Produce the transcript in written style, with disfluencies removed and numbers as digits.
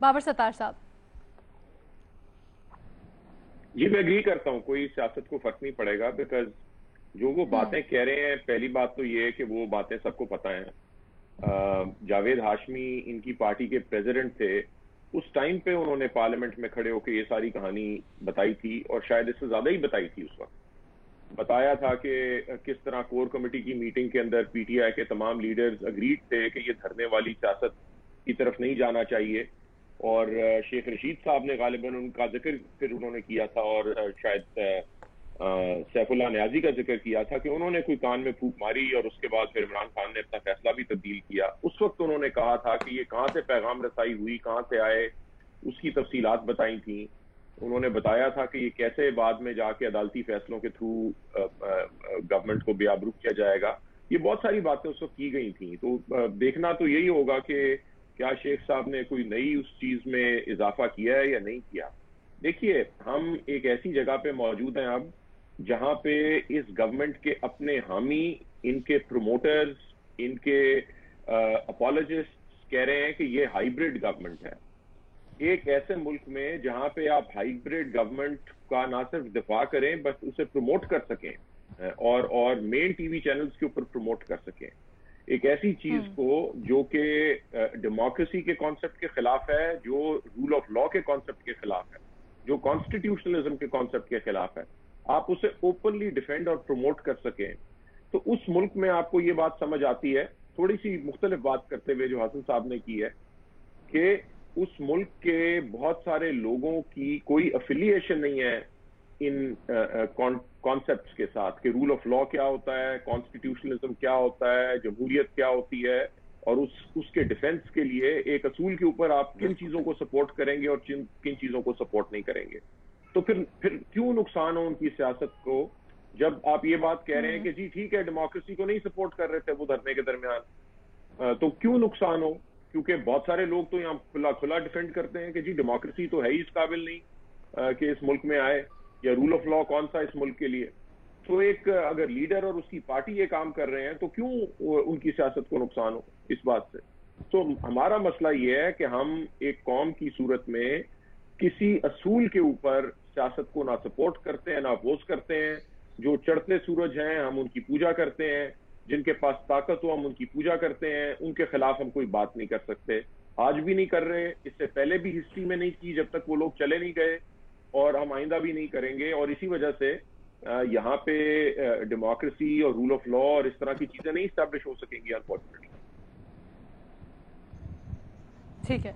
बाबर सत्तार साहब। जी मैं एग्री करता हूँ, कोई सियासत को फर्क नहीं पड़ेगा, बिकॉज जो वो बातें कह रहे हैं, पहली बात तो ये है कि वो बातें सबको पता है। जावेद हाशमी इनकी पार्टी के प्रेसिडेंट थे, उस टाइम पे उन्होंने पार्लियामेंट में खड़े होकर ये सारी कहानी बताई थी, और शायद इससे ज्यादा ही बताई थी। उस वक्त बताया था कि किस तरह कोर कमेटी की मीटिंग के अंदर पीटीआई के तमाम लीडर्स अग्रीड थे कि ये धरने वाली सियासत की तरफ नहीं जाना चाहिए, और शेख रशीद साहब ने गालिबन उनका जिक्र फिर उन्होंने किया था, और शायद सैफुल्लाह न्याजी का जिक्र किया था कि उन्होंने कोई कान में फूंक मारी, और उसके बाद फिर इमरान खान ने अपना फैसला भी तब्दील किया। उस वक्त उन्होंने कहा था कि ये कहाँ से पैगाम रसाई हुई, कहाँ से आए, उसकी तफसीलात बताई थी। उन्होंने बताया था कि ये कैसे बाद में जाके अदालती फैसलों के थ्रू गवर्नमेंट को बेआबरू किया जाएगा। ये बहुत सारी बातें उस वक्त की गई थी। तो देखना तो यही होगा कि क्या शेख साहब ने कोई नई उस चीज में इजाफा किया है या नहीं किया। देखिए, हम एक ऐसी जगह पे मौजूद हैं अब जहां पे इस गवर्नमेंट के अपने हामी, इनके प्रोमोटर्स, इनके अपोलोजिस्ट कह रहे हैं कि ये हाइब्रिड गवर्नमेंट है। एक ऐसे मुल्क में जहां पे आप हाइब्रिड गवर्नमेंट का ना सिर्फ दिफा करें, बस उसे प्रमोट कर सकें, और मेन टीवी चैनल्स के ऊपर प्रमोट कर सकें, एक ऐसी चीज को जो कि डेमोक्रेसी के कॉन्सेप्ट के खिलाफ है, जो रूल ऑफ लॉ के कॉन्सेप्ट के खिलाफ है, जो कॉन्स्टिट्यूशनलिज्म के कॉन्सेप्ट के खिलाफ है, आप उसे ओपनली डिफेंड और प्रमोट कर सकें, तो उस मुल्क में आपको ये बात समझ आती है। थोड़ी सी मुख्तलिफ बात करते हुए जो हसन साहब ने की है कि उस मुल्क के बहुत सारे लोगों की कोई अफिलिएशन नहीं है इन कॉन्सेप्ट्स के साथ कि रूल ऑफ लॉ क्या होता है, कॉन्स्टिट्यूशनलिज्म क्या होता है, जमहूरियत क्या होती है, और उसके डिफेंस के लिए एक असूल के ऊपर आप किन चीजों को सपोर्ट करेंगे और किन चीजों को सपोर्ट नहीं करेंगे। तो फिर क्यों नुकसान हो उनकी सियासत को, जब आप ये बात कह रहे हैं कि जी ठीक है, डेमोक्रेसी को नहीं सपोर्ट कर रहे थे वो धरने के दरमियान, तो क्यों नुकसान हो? क्योंकि बहुत सारे लोग तो यहाँ खुला खुला डिफेंड करते हैं कि जी डेमोक्रेसी तो है ही इस काबिल नहीं कि इस मुल्क में आए, या रूल ऑफ लॉ कौन सा इस मुल्क के लिए। तो एक अगर लीडर और उसकी पार्टी ये काम कर रहे हैं तो क्यों उनकी सियासत को नुकसान हो इस बात से। तो हमारा मसला ये है कि हम एक कौम की सूरत में किसी असूल के ऊपर सियासत को ना सपोर्ट करते हैं ना अपोज करते हैं। जो चढ़ते सूरज हैं हम उनकी पूजा करते हैं, जिनके पास ताकत हो हम उनकी पूजा करते हैं, उनके खिलाफ हम कोई बात नहीं कर सकते। आज भी नहीं कर रहे, इससे पहले भी हिस्ट्री में नहीं की जब तक वो लोग चले नहीं गए, और हम आइंदा भी नहीं करेंगे। और इसी वजह से यहाँ पे डेमोक्रेसी और रूल ऑफ लॉ और इस तरह की चीजें नहीं स्टैब्लिश हो सकेंगी अनफॉर्चुनेटली। ठीक है।